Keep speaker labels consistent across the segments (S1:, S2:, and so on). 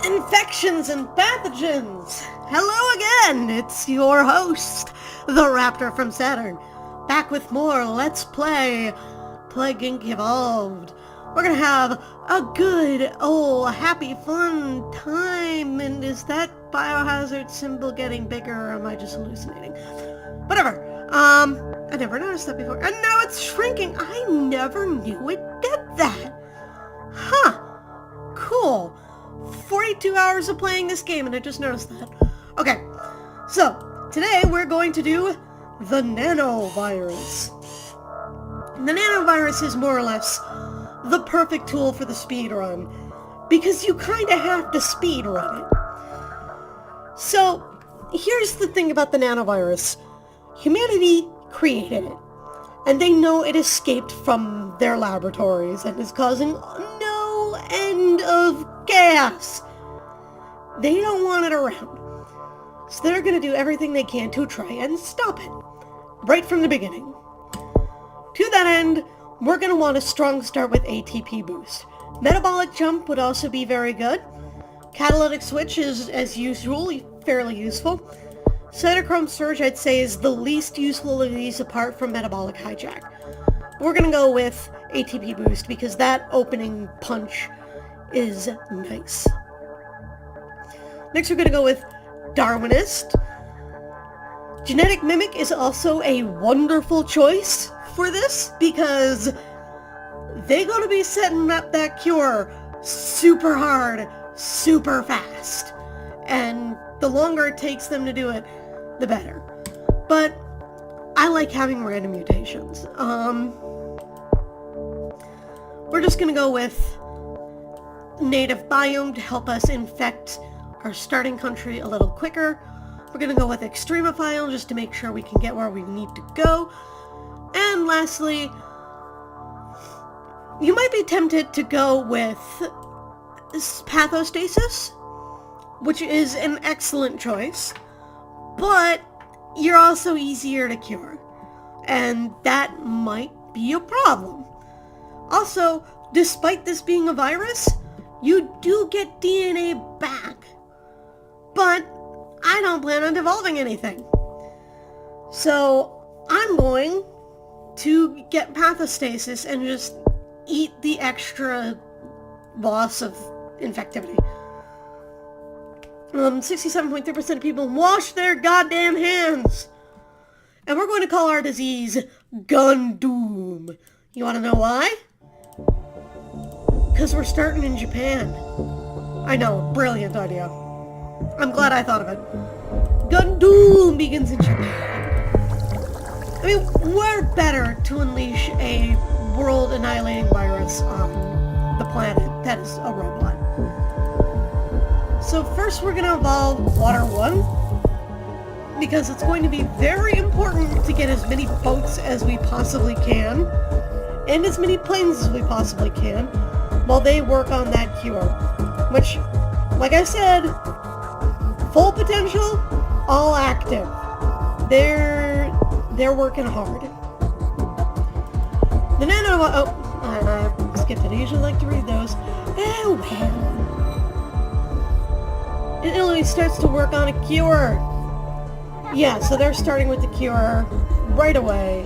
S1: Infections and pathogens! Hello again! It's your host, the Raptor from Saturn, back with more Let's Play Plague Inc. Evolved. We're gonna have a good, happy, fun time. And is that biohazard symbol getting bigger, or am I just hallucinating? Whatever. I never noticed that before. And now it's shrinking. I never knew it did that. Huh. Cool. 42 hours of playing this game, and I just noticed that. Okay, so today we're going to do the Nano Virus. The Nano Virus is more or less the perfect tool for the speed run, because you kind of have to speed run it. So here's the thing about the Nano Virus. Humanity created it, and they know it escaped from their laboratories and is causing no end of chaos. They don't want it around, so they're going to do everything they can to try and stop it, right from the beginning. To that end, we're going to want a strong start with ATP boost. Metabolic jump would also be very good. Catalytic switch is, as usual, fairly useful. Cytochrome surge, I'd say, is the least useful of these apart from metabolic hijack. We're going to go with ATP boost because that opening punch is nice. Next we're going to go with Darwinist. Genetic Mimic is also a wonderful choice for this because they're going to be setting up that cure super hard, super fast. And the longer it takes them to do it, the better. But I like having random mutations. We're just going to go with native biome to help us infect our starting country a little quicker. We're going to go with extremophile just to make sure we can get where we need to go. And lastly, you might be tempted to go with pathostasis, which is an excellent choice, but you're also easier to cure, and that might be a problem. Also, despite this being a virus, you do get DNA back, but I don't plan on devolving anything. So I'm going to get pathostasis and just eat the extra loss of infectivity. 67.3% of people wash their goddamn hands. And we're going to call our disease Gundam. You want to know why? Because we're starting in Japan. I know, brilliant idea. I'm glad I thought of it. Gundam begins in Japan. I mean, we're better to unleash a world-annihilating virus on the planet that is a robot. So first we're going to evolve Water 1, because it's going to be very important to get as many boats as we possibly can, and as many planes as we possibly can, while they work on that cure. Which, like I said, full potential, all active. They're working hard. The Nano... I skipped it. I usually like to read those. Oh, well. It only starts to work on a cure. Yeah, so they're starting with the cure right away.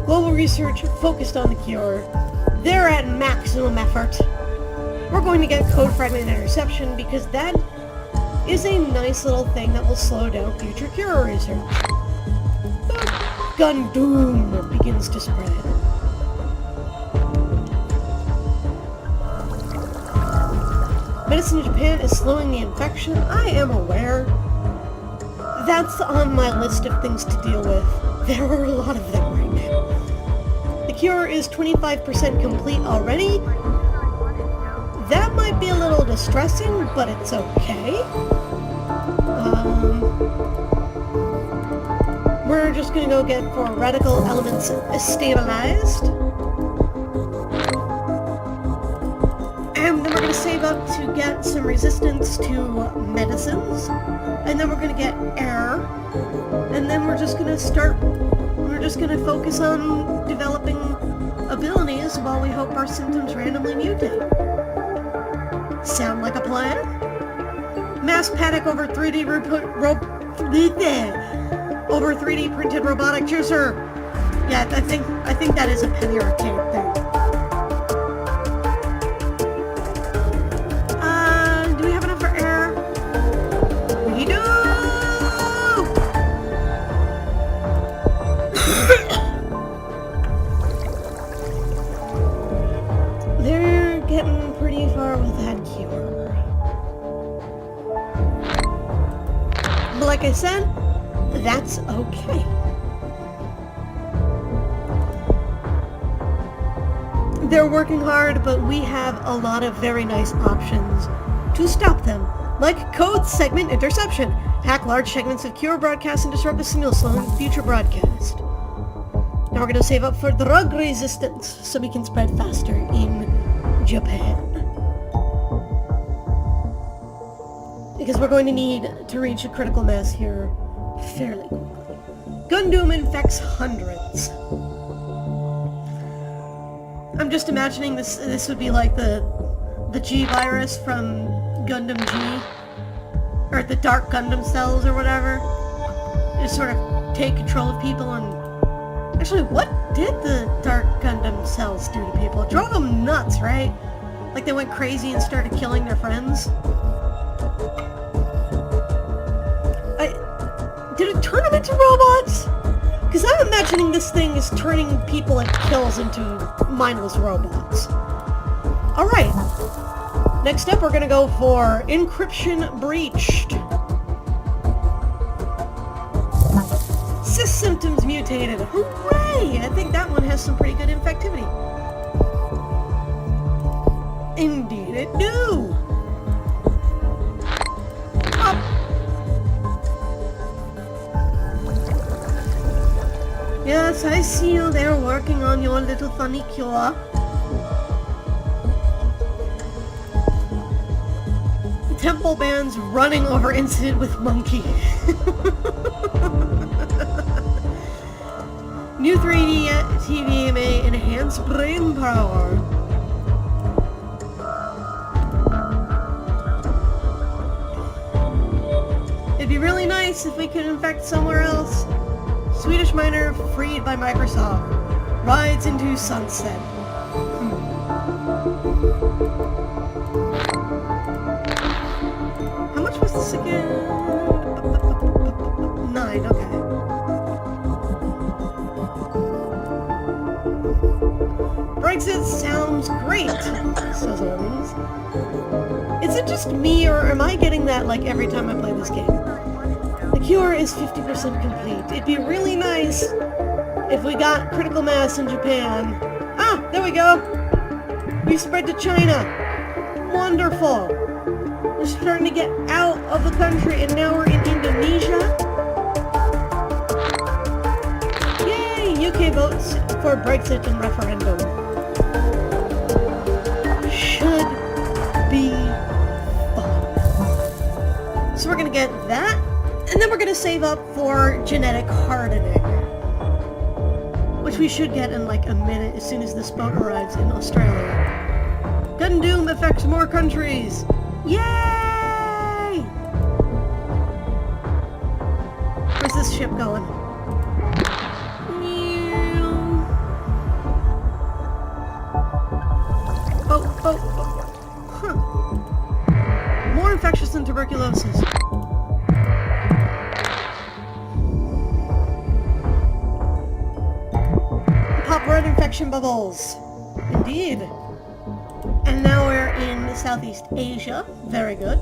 S1: Global research focused on the cure. They're at maximum effort. We're going to get code fragment interception because that is a nice little thing that will slow down future cure research. Gundam begins to spread. Medicine in Japan is slowing the infection. I am aware. That's on my list of things to deal with. There are a lot of them right now. The cure is 25% complete already. That might be a little distressing, but it's okay. We're just going to go get for radical elements stabilized. And then we're going to save up to get some resistance to medicines. And then we're going to get air. And then we're just going to focus on developing abilities while we hope our symptoms randomly mutate. Sound like a plan? Mass panic over 3D over 3D printed robotic juicer. Yeah, I think that is a Penny Arcade thing. Do we have enough for air? We do! They're getting pretty far with that cure. But like I said, that's okay. They're working hard, but we have a lot of very nice options to stop them, like code segment interception. Hack large segments of Cure broadcast and disrupt the signal, slowing future broadcast. Now we're going to save up for drug resistance so we can spread faster in Japan. Because we're going to need to reach a critical mass here fairly quickly. Gundam infects hundreds. I'm just imagining this would be like the G virus from Gundam G, or the Dark Gundam cells or whatever. Just sort of take control of people. And actually, what did the Dark Gundam cells do to people? It drove them nuts, right? Like they went crazy and started killing their friends. Did it turn them into robots? Because I'm imagining this thing is turning people it kills into mindless robots. Alright. Next up, we're going to go for Encryption Breached. Sys symptoms mutated. Hooray! I think that one has some pretty good infectivity. Indeed it do! Yes, I see you there working on your little funny cure. Temple Band's running over incident with monkey. New 3D TV may enhance brain power. It'd be really nice if we could infect somewhere else. Swedish miner freed by Microsoft. Rides into sunset. How much was this again? 9, okay. Brexit sounds great, says Holmes. Is it just me, or am I getting that like every time I play this game? The cure is 50% complete. It'd be really nice if we got critical mass in Japan. Ah, there we go. We spread to China. Wonderful. We're starting to get out of the country, and now we're in Indonesia. Yay! UK votes for Brexit and referendum. Should be fun. So we're gonna get that. And then we're going to save up for genetic hardening, which we should get in like a minute as soon as this boat arrives in Australia. Gundam affects more countries! Yay! Where's this ship going? Boat. Huh. More infectious than tuberculosis. Red infection bubbles. Indeed. And now we're in Southeast Asia. Very good.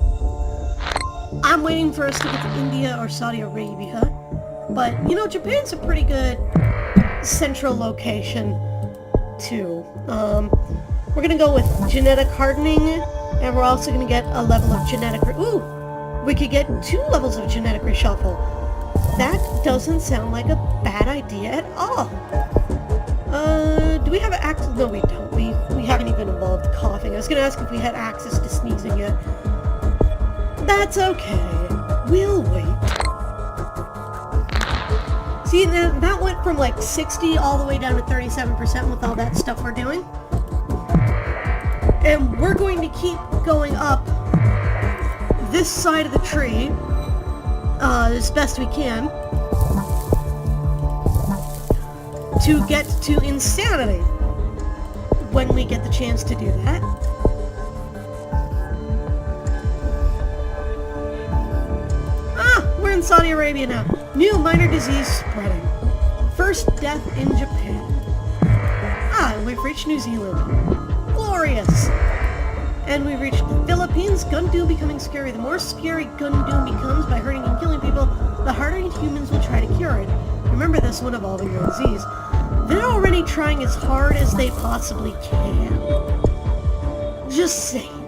S1: I'm waiting for us to get to India or Saudi Arabia. But, you know, Japan's a pretty good central location, too. We're gonna go with genetic hardening, and we're also gonna get a level of genetic... Ooh! We could get 2 levels of genetic reshuffle. That doesn't sound like a bad idea at all. Do we have access? No, we don't. We haven't even involved coughing. I was gonna ask if we had access to sneezing yet. That's okay. We'll wait. See, that went from like 60 all the way down to 37% with all that stuff we're doing. And we're going to keep going up this side of the tree as best we can to get to insanity when we get the chance to do that. We're in Saudi Arabia now. New minor disease spreading. First death in Japan. And we've reached New Zealand. Glorious! And we've reached the Philippines. Gundu becoming scary. The more scary Gundu becomes by hurting and killing people, the harder humans will try to cure it. Remember this when evolving your disease. They're already trying as hard as they possibly can. Just saying.